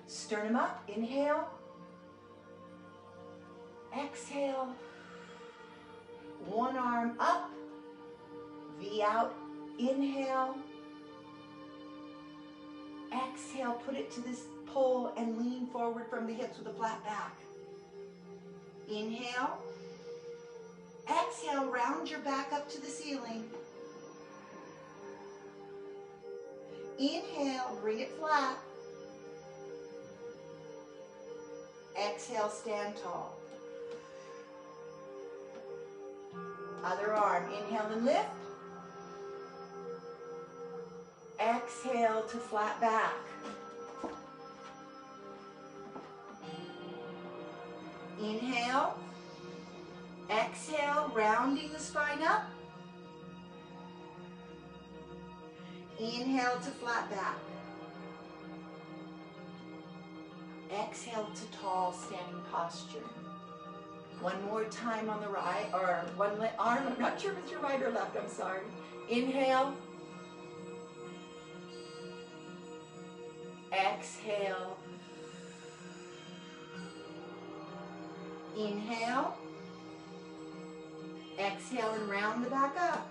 Sternum up, inhale. Exhale. One arm up. V out, inhale. Exhale, put it to this pole and lean forward from the hips with a flat back. Inhale. Exhale, round your back up to the ceiling. Inhale, bring it flat. Exhale, stand tall. Other arm, inhale and lift. Exhale to flat back. Inhale. Exhale, rounding the spine up. Inhale to flat back. Exhale to tall standing posture. One more time on the right, or one arm, I'm not sure if it's your right or left, I'm sorry. Inhale. Exhale. Inhale. Exhale and round the back up.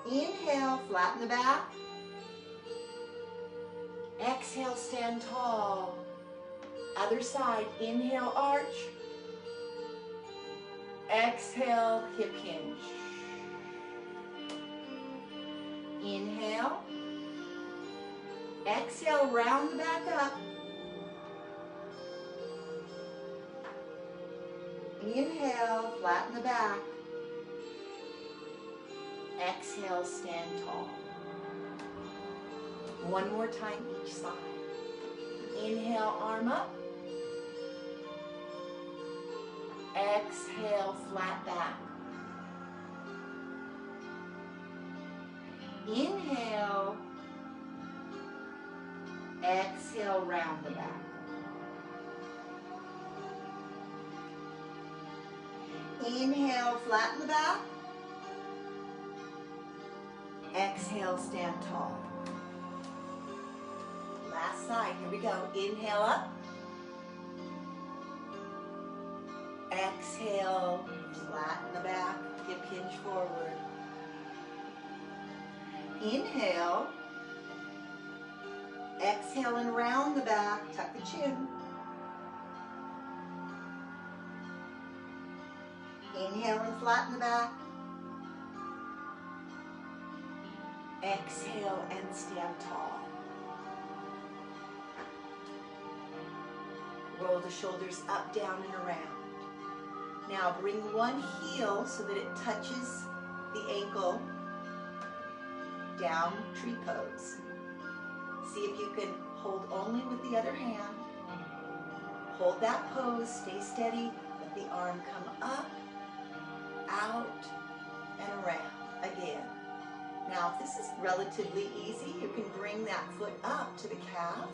Inhale, flatten the back. Exhale, stand tall. Other side, inhale, arch. Exhale, hip hinge. Inhale. Exhale, round the back up. Inhale, flatten the back. Exhale, stand tall. One more time each side. Inhale, arm up. Exhale, flat back. Inhale. Exhale, round the back. Inhale, flatten the back. Exhale, stand tall. Last side, here we go. Inhale up. Exhale, flatten the back, hip hinge forward. Inhale. Exhale and round the back, tuck the chin. Inhale and flatten the back. Exhale and stand tall. Roll the shoulders up, down, and around. Now bring one heel so that it touches the ankle. Down, tree pose. See if you can hold only with the other hand. Hold that pose, stay steady. Let the arm come up, out, and around again. Now, if this is relatively easy, you can bring that foot up to the calf.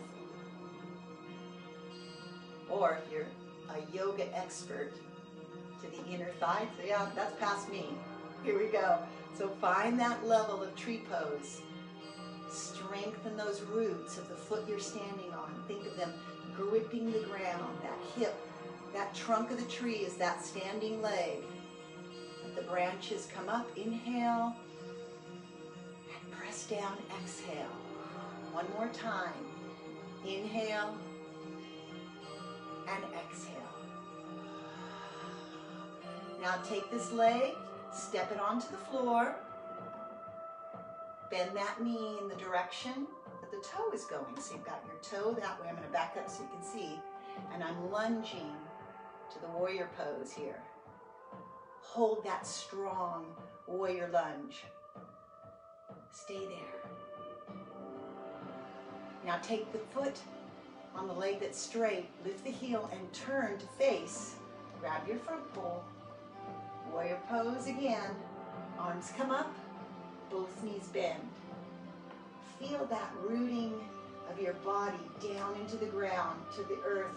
Or if you're a yoga expert, to the inner thigh. So yeah, that's past me. Here we go. So find that level of tree pose. Strengthen those roots of the foot you're standing on. Think of them gripping the ground, that hip, that trunk of the tree is that standing leg. Let the branches come up. Inhale. And press down. Exhale. One more time. Inhale. And exhale. Now take this leg, step it onto the floor, bend that knee in the direction that the toe is going. So you've got your toe that way. I'm going to back up so you can see. And I'm lunging to the warrior pose here. Hold that strong warrior lunge. Stay there. Now take the foot on the leg that's straight, lift the heel and turn to face. Grab your front pole. Warrior pose again. Arms come up, both knees bend. Feel that rooting of your body down into the ground, to the earth,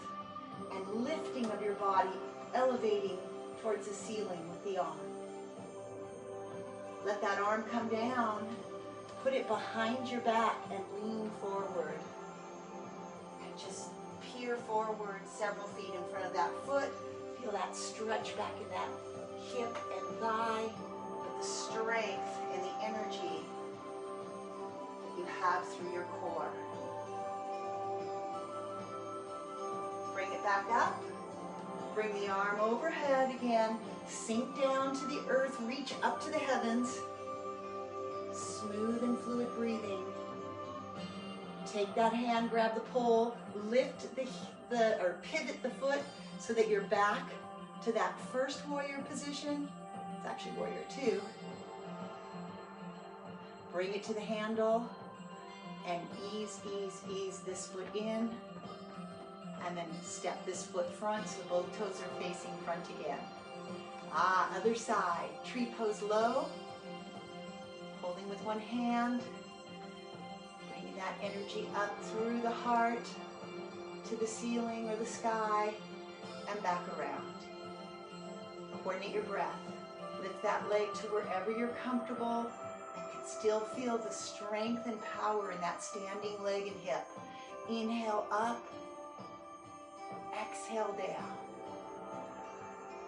and lifting of your body, elevating towards the ceiling with the arm. Let that arm come down, put it behind your back and lean forward. And just peer forward several feet in front of that foot. Feel that stretch back in that hip and thigh, with the strength and the energy that you have through your core. Bring it back up. Bring the arm overhead again. Sink down to the earth. Reach up to the heavens. Smooth and fluid breathing. Take that hand, grab the pole, lift or pivot the foot so that you're back to that first warrior position. It's actually warrior two. Bring it to the handle and ease, ease, ease this foot in. And then step this foot front so both toes are facing front again. Other side. Tree pose low. Pulling with one hand, bringing that energy up through the heart to the ceiling or the sky and back around. Coordinate your breath. Lift that leg to wherever you're comfortable and can still feel the strength and power in that standing leg and hip. Inhale up, exhale down.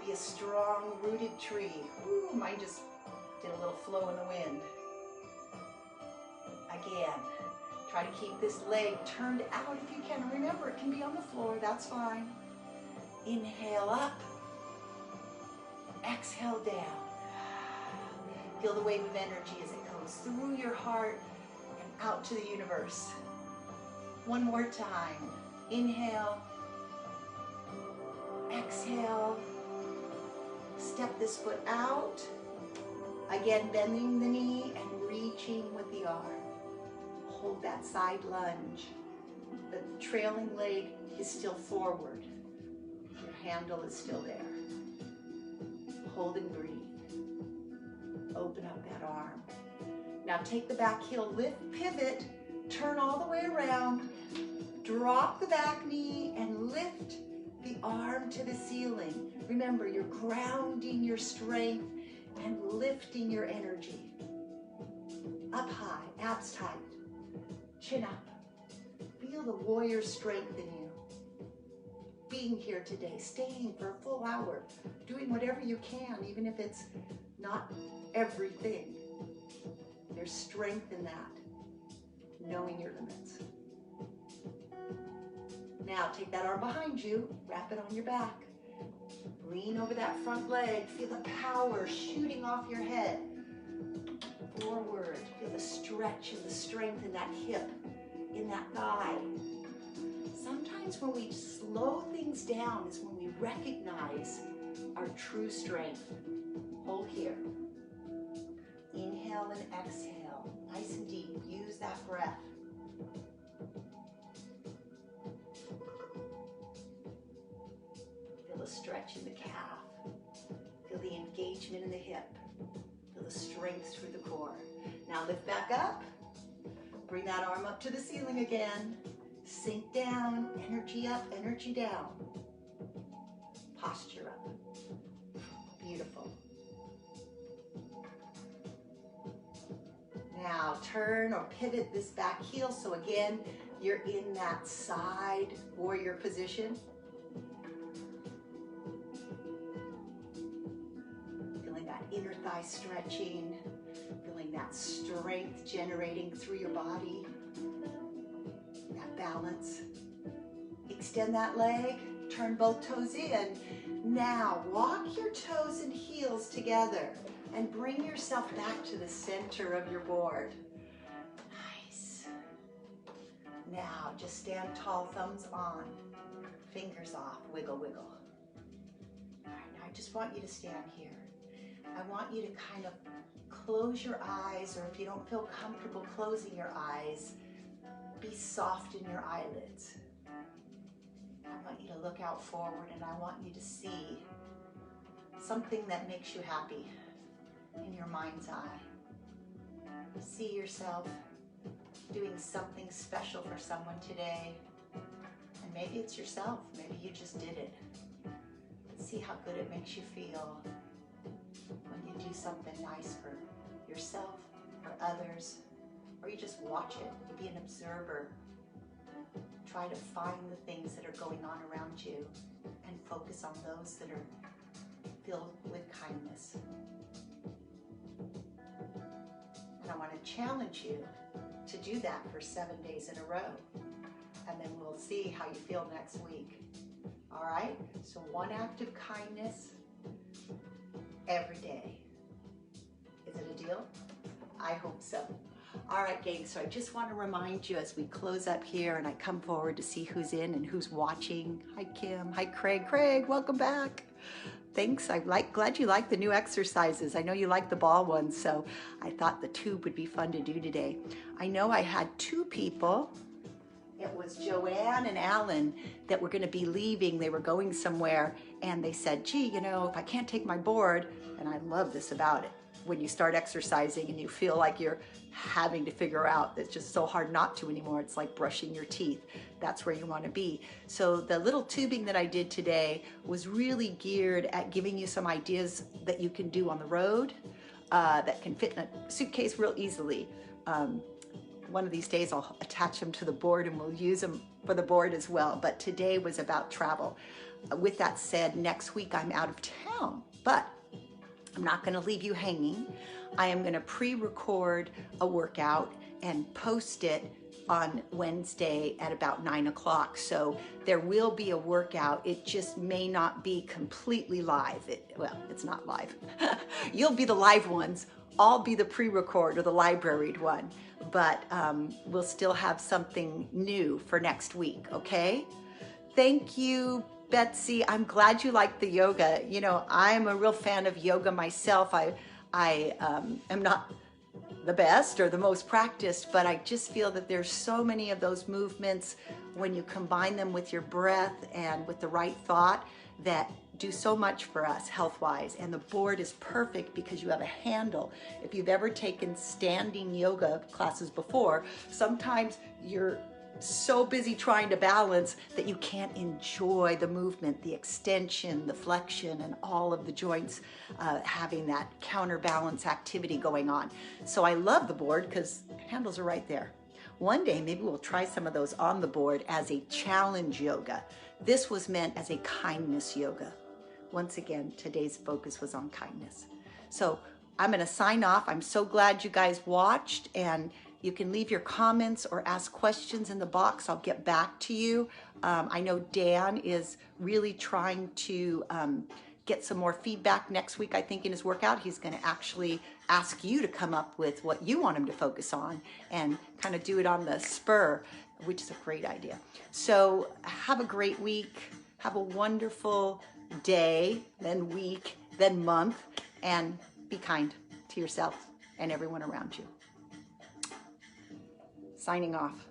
Be a strong rooted tree. Ooh, mine just did a little flow in the wind. Again, try to keep this leg turned out if you can. Remember, it can be on the floor, that's fine. Inhale up, exhale down. Feel the wave of energy as it goes through your heart and out to the universe. One more time. Inhale, exhale. Step this foot out. Again, bending the knee and reaching with the arm. Hold that side lunge. The trailing leg is still forward. Your handle is still there. Hold and breathe. Open up that arm. Now take the back heel, lift, pivot, turn all the way around, drop the back knee and lift the arm to the ceiling. Remember, you're grounding your strength and lifting your energy. Up high, abs tight, chin up. Feel the warrior strength in you. Being here today, staying for a full hour, doing whatever you can, even if it's not everything. There's strength in that, knowing your limits. Now take that arm behind you, wrap it on your back. Lean over that front leg, feel the power shooting off your head. Forward, feel the stretch and the strength in that hip, in that thigh. Sometimes when we slow things down is when we recognize our true strength. Hold here. Inhale and exhale, nice and deep. Use that breath. Feel the stretch in the calf. Feel the engagement in the hip. Feel the strength through the core. Now lift back up. Bring that arm up to the ceiling again. Sink down, energy up, energy down. Posture up. Beautiful. Now turn or pivot this back heel. So again, you're in that side warrior position. Feeling that inner thigh stretching. Feeling that strength generating through your body. That balance. Extend that leg. Turn both toes in. Now walk your toes and heels together. And bring yourself back to the center of your board. Nice. Now, just stand tall, thumbs on, fingers off, wiggle, wiggle. All right, now I just want you to stand here. I want you to kind of close your eyes, or if you don't feel comfortable closing your eyes, be soft in your eyelids. I want you to look out forward, and I want you to see something that makes you happy. In your mind's eye. See yourself doing something special for someone today. And maybe it's yourself, maybe you just did it. But see how good it makes you feel when you do something nice for yourself or others, or you just watch it, you be an observer. Try to find the things that are going on around you and focus on those that are filled with kindness. And I want to challenge you to do that for 7 days in a row. And then we'll see how you feel next week. All right? So one act of kindness every day. Is it a deal? I hope so. All right, gang, so I just want to remind you as we close up here and I come forward to see who's in and who's watching. Hi, Kim. Hi, Craig. Craig, welcome back. Thanks. Glad you like the new exercises. I know you like the ball ones, so I thought the tube would be fun to do today. I know I had 2 people. It was Joanne and Alan that were going to be leaving. They were going somewhere, and they said, gee, you know, if I can't take my board, and I love this about it, when you start exercising and you feel like you're having to figure out, it's just so hard not to anymore. It's like brushing your teeth. That's where you want to be. So the little tubing that I did today was really geared at giving you some ideas that you can do on the road that can fit in a suitcase real easily. One of these days I'll attach them to the board and we'll use them for the board as well. But today was about travel. With that said, next week I'm out of town, but I'm not going to leave you hanging. I am going to pre-record a workout and post it on Wednesday at about 9 o'clock. So there will be a workout. It just may not be completely live. Well, it's not live. You'll be the live ones. I'll be the pre-record or the libraried one. But we'll still have something new for next week, okay? Thank you, Betsy. I'm glad you like the yoga. You know, I'm a real fan of yoga myself. I am not the best or the most practiced, but I just feel that there's so many of those movements when you combine them with your breath and with the right thought that do so much for us health-wise. And the board is perfect because you have a handle. If you've ever taken standing yoga classes before, sometimes you're so busy trying to balance that you can't enjoy the movement, the extension, the flexion, and all of the joints having that counterbalance activity going on. So I love the board because handles are right there. One day, maybe we'll try some of those on the board as a challenge yoga. This was meant as a kindness yoga. Once again, today's focus was on kindness. So I'm going to sign off. I'm so glad you guys watched, and you can leave your comments or ask questions in the box. I'll get back to you. I know Dan is really trying to get some more feedback next week, I think, in his workout. He's going to actually ask you to come up with what you want him to focus on and kind of do it on the spur, which is a great idea. So have a great week. Have a wonderful day, then week, then month, and be kind to yourself and everyone around you. Signing off.